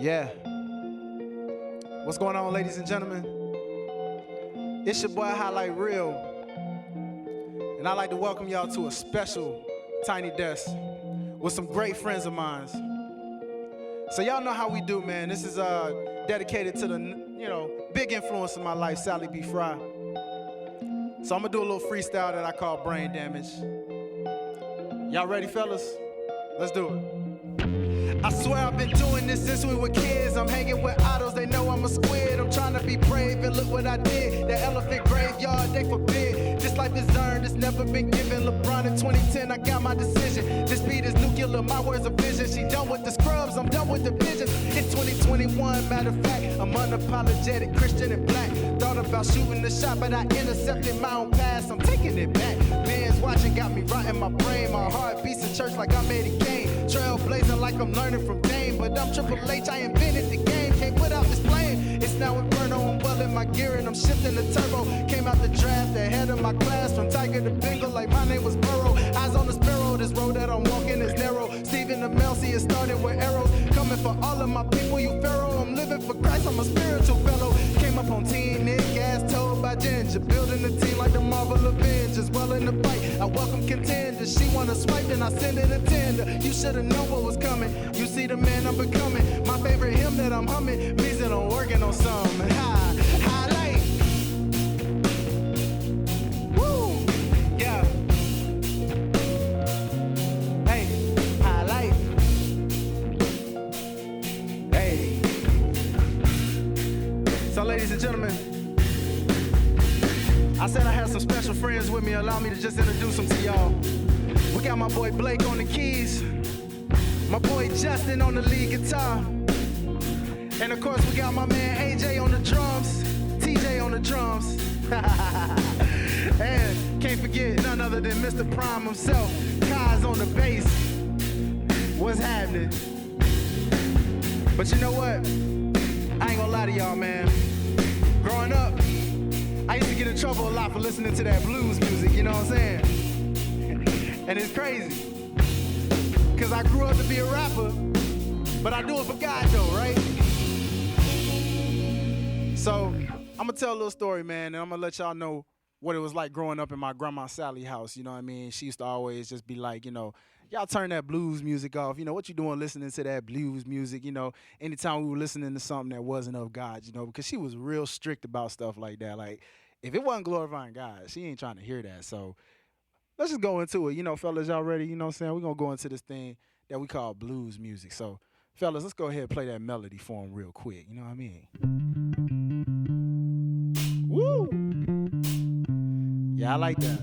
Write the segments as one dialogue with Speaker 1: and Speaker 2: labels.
Speaker 1: Yeah. What's going on, ladies and gentlemen? It's your boy Hi-Lite Real, and I'd like to welcome y'all to a special Tiny Desk with some great friends of mine. So y'all know how we do, man. This is dedicated to the, big influence in my life, Sallie B. Frye. So I'm gonna do a little freestyle that I call Brain Damage. Y'all ready, fellas? Let's do it. I swear I've been doing this since we were kids. I'm hanging with idols, they know I'm a squid. I'm trying to be brave and look what I did. The elephant graveyard, they forbid. This life is earned, it's never been given. LeBron in 2010, I got my decision. This beat is nuclear, my words are vision. She done with the scrubs, I'm done with the pigeons. It's 2021, matter of fact, I'm unapologetic, Christian and black. Thought about shooting the shot, but I intercepted my own past. I'm taking it back. Man's watching got me rotting my brain. My heart beats in church like I'm Eddie Kane. Trailblazing like I'm learning from Dame. But I'm Triple H, I invented the game. Can't put out this plane. It's now Inferno, I'm well in my gear and I'm shifting the turbo. Came out the draft ahead of my class. From Tiger to Bengal like my name was Burrow. Eyes on the sparrow, this road that I'm walking is narrow. Stephen the Melcy is starting with arrows. Coming for all of my people, you pharaoh. I'm living for Christ, I'm a spiritual fellow. Came up on Teen Nick, gas told by Ginger. Building the team like the Marvel Avengers. Well in the fight, I welcome contenders. She wanna swipe, then I send it a tender. You should've known what was coming. You see the man I'm becoming. My favorite hymn that I'm humming means that I'm working on something. Hi-Lite. Woo. Yeah. Hey, Hi-Lite. Hey. So, ladies and gentlemen, I said I had some special friends with me. Allow me to just introduce them to y'all. We got my boy Blake on the keys, my boy Justin on the lead guitar, and of course we got my man AJ on the drums, TJ on the drums, and can't forget none other than Mr. Prime himself, Caus on the bass. What's happening? But you know what? I ain't gonna lie to y'all, man. Growing up, I used to get in trouble a lot for listening to that blues music, you know what I'm saying? And it's crazy, cause I grew up to be a rapper, but I do it for God though, right? So, I'm gonna tell a little story, man, and I'm gonna let y'all know what it was like growing up in my grandma Sallie house, you know what I mean? She used to always just be like, y'all turn that blues music off, what you doing listening to that blues music, anytime we were listening to something that wasn't of God, because she was real strict about stuff like that. Like, if it wasn't glorifying God, she ain't trying to hear that, so let's just go into it. Fellas, y'all ready? You know what I'm saying? We're going to go into this thing that we call blues music. So, fellas, let's go ahead and play that melody for them real quick. You know what I mean? Woo! Yeah, I like that.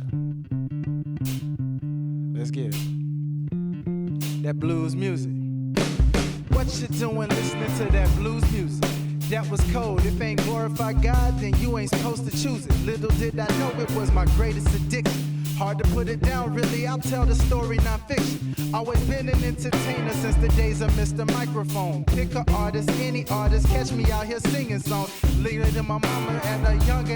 Speaker 1: Let's get it. That blues music. What you doing listening to that blues music? That was cold. If ain't glorify God, then you ain't supposed to choose it. Little did I know it was my greatest addiction. Hard to put it down, really, I'll tell the story, non-fiction. Always been an entertainer since the days of Mr. Microphone. Pick a artist, any artist, catch me out here singing songs. Later than my mama at a young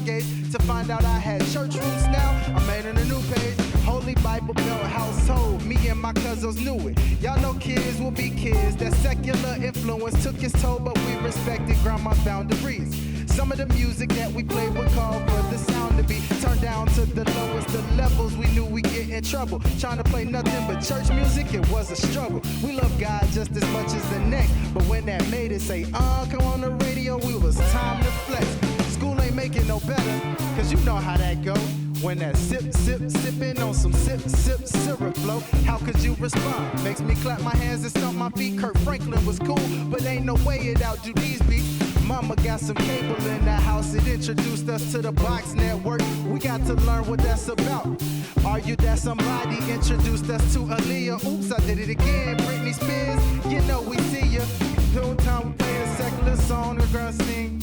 Speaker 1: age. To find out I had church roots now, I made it a new page. Holy Bible built household, me and my cousins knew it. Y'all know kids will be kids. That secular influence took its toll, but we respected grandma's boundaries. Some of the music that we played would call for the sound to be turned down to the lowest of levels. We knew we'd get in trouble. Trying to play nothing but church music, it was a struggle. We love God just as much as the next, but when that made it say, come on the radio, we was time to flex. School ain't making no better, cause you know how that go. When that sipping on some syrup flow, how could you respond? Makes me clap my hands and stomp my feet. Kirk Franklin was cool, but ain't no way it outdo these beats. Mama got some cable in the house, it introduced us to the Box Network. We got to learn what that's about. Are you that somebody introduced us to Aaliyah? Oops, I did it again. Britney Spears, you know we see ya. The whole time we play a secular song, the girls sing.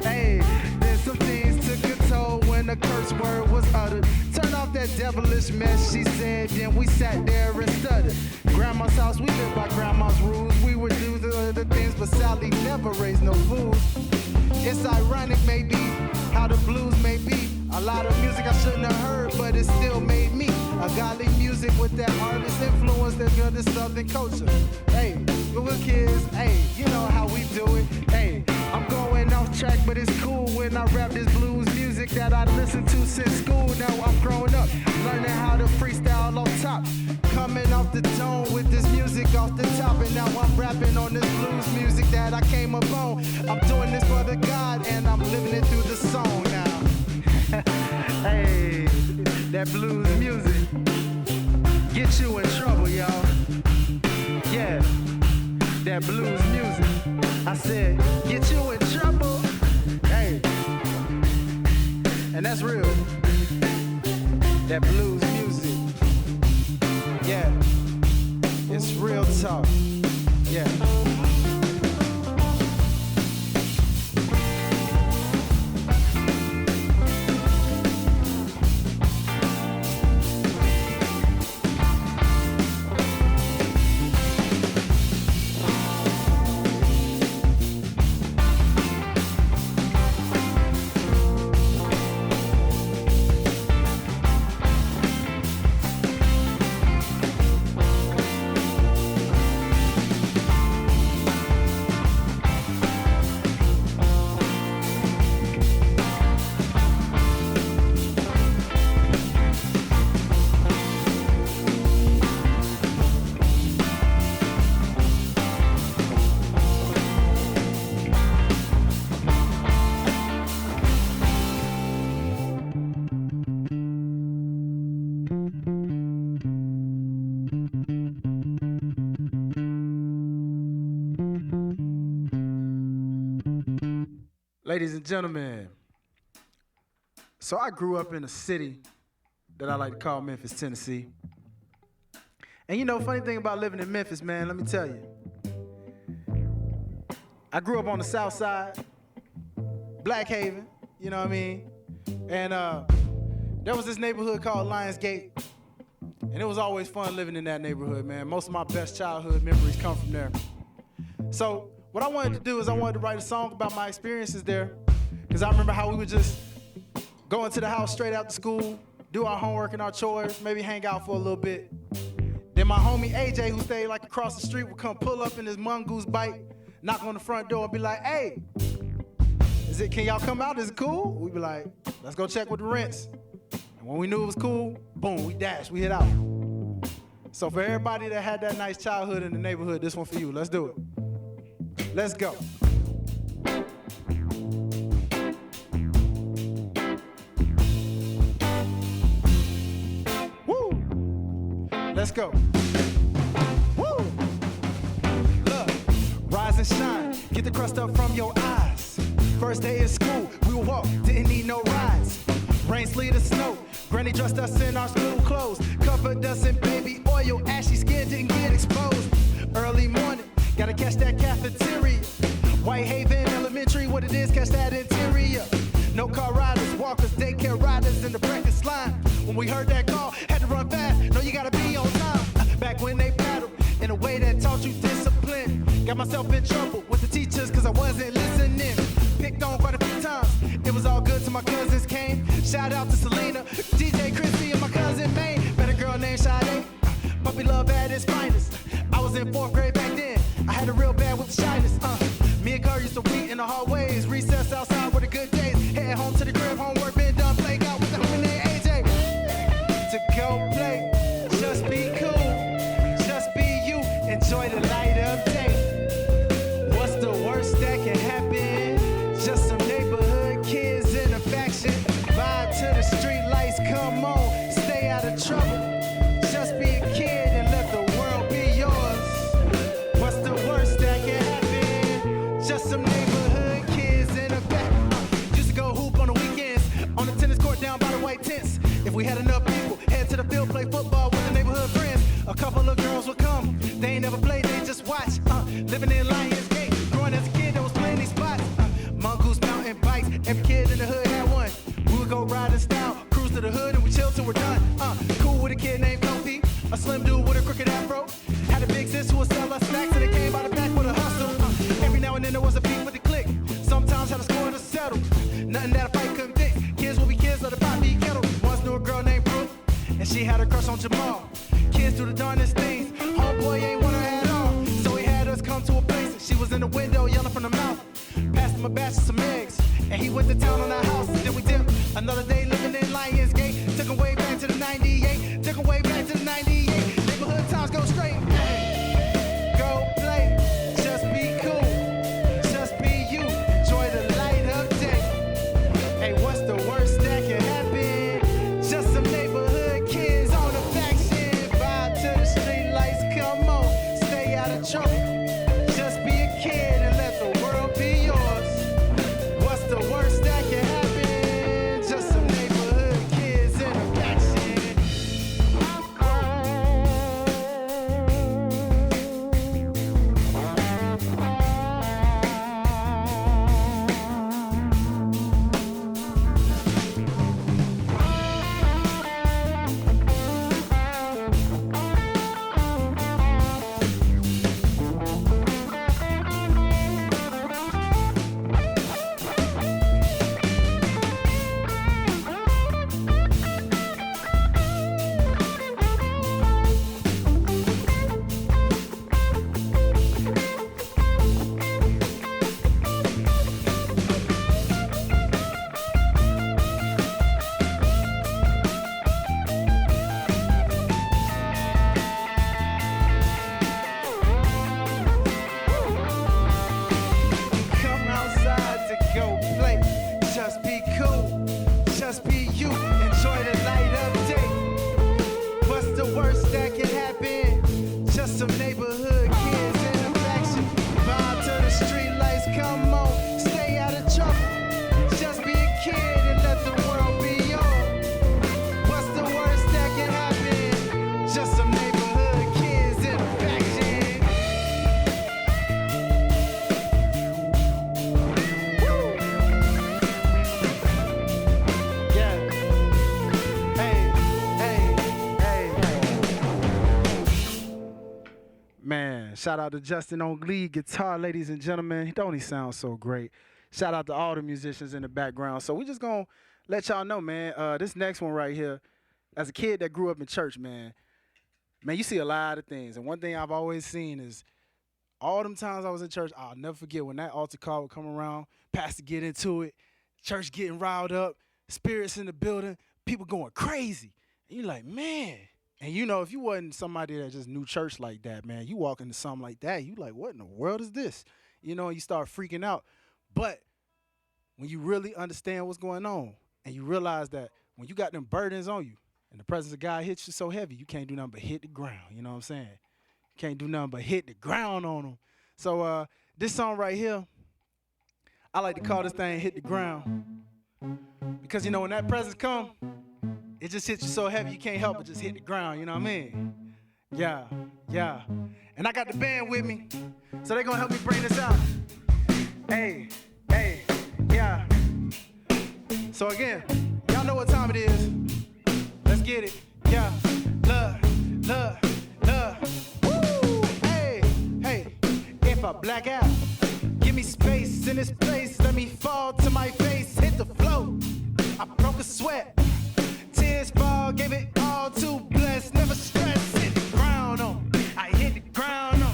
Speaker 1: Hey, then some things took a toll when the curse word was uttered. Turn off that devilish mess, she said, then we sat there and stuttered. Grandma's house, we lived by grandma's rules. We would do the other things, but Sallie never raised no fools. It's ironic, maybe, how the blues may be. A lot of music I shouldn't have heard, but it still made me A godly music with that artist influence that's good in Southern culture. Hey, we're kids, hey, you know how we do it. Hey, I'm going off track, but it's cool when I rap this blues music that I listened to since school. Now I'm growing up, learning how to freestyle off top. Coming off the dome with this music off the top, and now I'm rapping on this blues music that I came up on. I'm doing this for the God, and I'm living it through the song now. Hey, that blues music get you in trouble, y'all. Yeah, that blues music. I said, get you in trouble. Hey, and that's real. That blues music. Yeah, it's real talk. Yeah. Ladies and gentlemen, so I grew up in a city that I like to call Memphis, Tennessee. And you know, funny thing about living in Memphis, man, let me tell you. I grew up on the south side, Black Haven, you know what I mean? And there was this neighborhood called Lionsgate, and it was always fun living in that neighborhood, man. Most of my best childhood memories come from there. So what I wanted to do is I wanted to write a song about my experiences there, because I remember how we would just go into the house straight after school, do our homework and our chores, maybe hang out for a little bit. Then my homie AJ, who stayed like across the street, would come pull up in his mongoose bike, knock on the front door and be like, hey, can y'all come out? Is it cool? We'd be like, let's go check with the rents. And when we knew it was cool, boom, we dashed, we hit out. So for everybody that had that nice childhood in the neighborhood, this one for you. Let's do it. Let's go. Woo! Let's go. Woo! Look, rise and shine, get the crust up from your eyes. First day of school, we would walk, didn't need no rides. Rain, sleet, or snow, granny dressed us in our school clothes. Covered us in baby oil, ashy skin didn't get exposed. Early morning, gotta catch that cafeteria. Whitehaven Elementary, what it is, catch that interior. No car riders, walkers, daycare riders in the breakfast line. When we heard that call, had to run fast, no, you gotta be on time. Back when they paddled, in a way that taught you discipline. Got myself in trouble with the teachers cause I wasn't listening. Picked on quite a few times, it was all good till my cousins came. Shout out to Selena, DJ Chrissy, and my cousin Maine. Met a girl named Sade, puppy love at its finest. I was in 4th grade back then, I had a real bad with the shyness. Me and her used to meet in the hallways, recess outside with the good days. Head home to the crib, homework been done, play out with the homie named AJ. To go play, just be cool, just be you, enjoy the light of day. What's the worst that can happen? Just some neighborhood kids in a faction. Vibe to the street lights, come on, stay out of trouble. Just be a kid and let the world be yours. What's the worst that can happen? Just some neighborhood kids in a back. Used to go hoop on the weekends, on the tennis court down by the white tents. If we had enough people, head to the field, play football with the neighborhood friends. A couple of girls would come, they ain't never played, they just watch. Living in Lionsgate, growing as a kid, there was plenty spots. Mongoose mountain bikes, every kid in the hood had one. We would go ride in style, cruise to the hood, and we chill till we're done. Cool with a kid named Kofi, a slim dude with a crooked afro. Had a big sis who would sell us snacks, and they came by the back with a hustle. Every now and then there was a beef with the clique. Sometimes had a score to settle. Nothing that a fight couldn't fix. Kids will be kids, let the pot be kettle. Once knew a girl named Brooke, and she had a crush on Jamal. Kids do the darndest things, homeboy ain't want her at all. So he had us come to a place, and she was in the window yelling from the mouth. Passed him a batch of some eggs, and he went to town on our house. Then we dipped, another day living in Lionsgate. Took him way back to the 98, took him way back to the 98. Neighborhood times go straight, hey, go play, just be cool, just be you, enjoy the light of day. Hey, what's the worst that can happen? Just some neighborhood kids on the faction. Vibe to the street lights, come on, stay out of trouble. Just be a kid and let the world be yours. What's the worst that can happen? Just some neighborhood kids in the faction. Come outside to go play. Just be cool, just be you, enjoy the light of day. What's the worst that can happen? Just some neighborhood kids in the faction. Vibe to the street lights, come on, stay out of trouble. Just be a kid and let the world be yours. What's the worst that can happen? Just some neighborhood kids in the faction. Woo! Yeah. Hey, hey, hey. Man, shout out to Justin on lead guitar, ladies and gentlemen. Don't he sound so great? Shout out to all the musicians in the background. So we just gonna let y'all know, man. This next one right here, as a kid that grew up in church, man, you see a lot of things. And one thing I've always seen is all them times I was in church, I'll never forget when that altar call would come around, pastor get into it, church getting riled up, spirits in the building, people going crazy. And you're like, man. And you know, if you wasn't somebody that just knew church like that, man, you walk into something like that, you like, what in the world is this? You know, and you start freaking out. But when you really understand what's going on, and you realize that when you got them burdens on you, and the presence of God hits you so heavy, you can't do nothing but hit the ground. You know what I'm saying? You can't do nothing but hit the ground on them. So this song right here, I like to call this thing Hit the Ground. Because, you know, when that presence come, it just hits you so heavy you can't help but just hit the ground, you know what I mean? Yeah, yeah. And I got the band with me, so they're gonna help me bring this out. Hey, hey, yeah. So again, y'all know what time it is. Let's get it. Yeah. Love, love, love. Woo! Hey, hey. If I black out, give me space in this place. Let me fall to my face. Hit the flow. I broke a sweat. Tears fall, gave it all to bless. Never stress. Hit the ground on. I hit the ground on.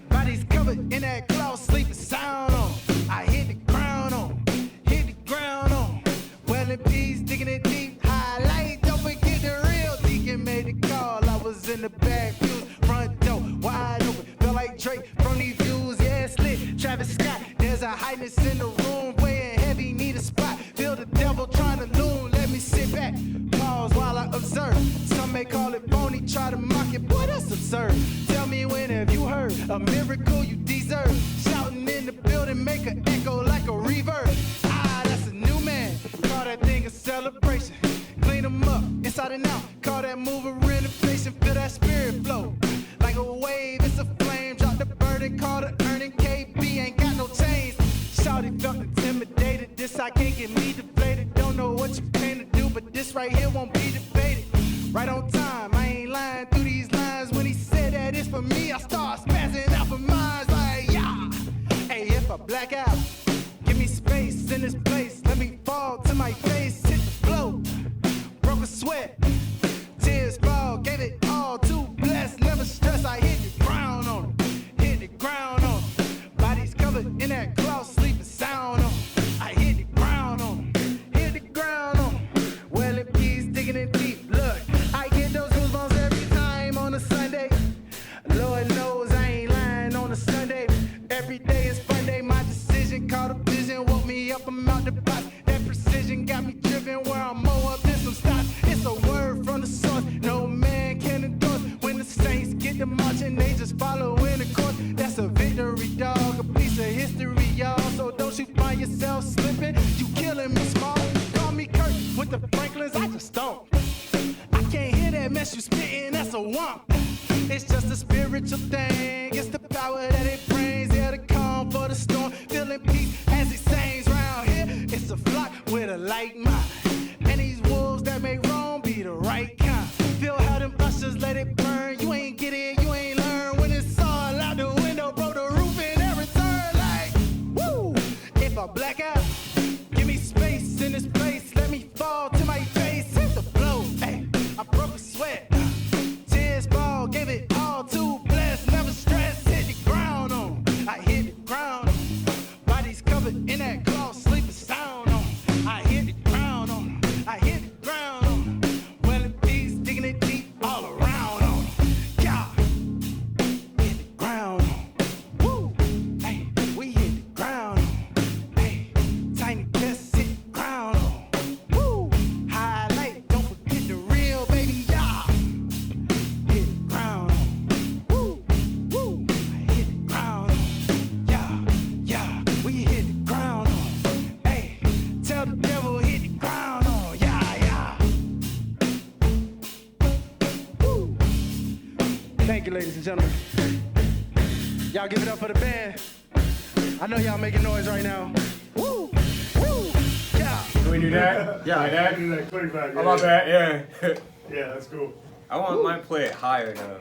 Speaker 1: Bodies covered in that cloth, sleeping sound on. I hit the ground on. Hit the ground on. Well in peace, digging it deep. Hi-Lite, don't forget the real deacon made the call. I was in the back views, front door wide open. Felt like Drake from these views, yeah, it's lit. Travis Scott, there's a highness in the room, weighing heavy, need a spot. Feel the devil trying to loom. Let me sit back, pause while I observe. Some may call it phony, try to mock it, boy, that's absurd. Tell me when have you heard a miracle you deserve? Shouting in the building, make an echo like a reverb. Ah, that's a new man, call that thing a celebration. Clean them up, inside and out, call that move a renovation. Feel that spirit flow, like a wave, it's a flame. Drop the burden, call the earning, KB ain't got no chains. Shawty felt intimidated, this I can't get me deflated. Don't know what you plan to do, but this right here won't be debated. Right on time, I ain't lying through these lines. When he said that it's for me, I start spazzing out for mine. Like, yeah. Hey, if I black out, give me space in this place. Let me fall to my face, hit the flow. Broke a sweat, tears that mess you spittin', that's a womp. It's just a spiritual thing. It's the power that it brings. Yeah, the calm for the storm. Feeling peace as it sings round here. It's a flock with a like mind. And these wolves that make wrong be the right kind. Feel how them ushers let it burn. You ain't get it, you ain't learn. When it's all out the window, bro, the roof in every turn. Like, woo! If I black out, give me space in this place. Let me fall to my face. Hit the blow, hey, I broke a sweat. Tears fall, gave it all to bless. Never stress, hit the ground on. I hit the ground on. Bodies covered in that cloth, sleeping sound on. I hit the ground on. I hit the ground on. Well, the bees digging it deep all around on. Yeah, hit the ground on. Woo, hey, we hit the ground on. Hey, tiny guests hit the ground on. Woo, Hi-Lite, don't forget the real baby, yeah. Hit the ground on. Woo, woo, I hit the ground on. Yeah, yeah, we hit the ground on. Hey, tell the devil hit the ground on. Yeah, yeah. Woo. Thank you, ladies and gentlemen. Y'all give it up for the band. I know y'all making noise right now. Woo, woo, yeah.
Speaker 2: Can we do that?
Speaker 3: Yeah.
Speaker 2: Like that?
Speaker 3: Do that quick back.
Speaker 2: Oh, my bad, yeah.
Speaker 3: Yeah, that's cool.
Speaker 2: I want mine to play it higher though.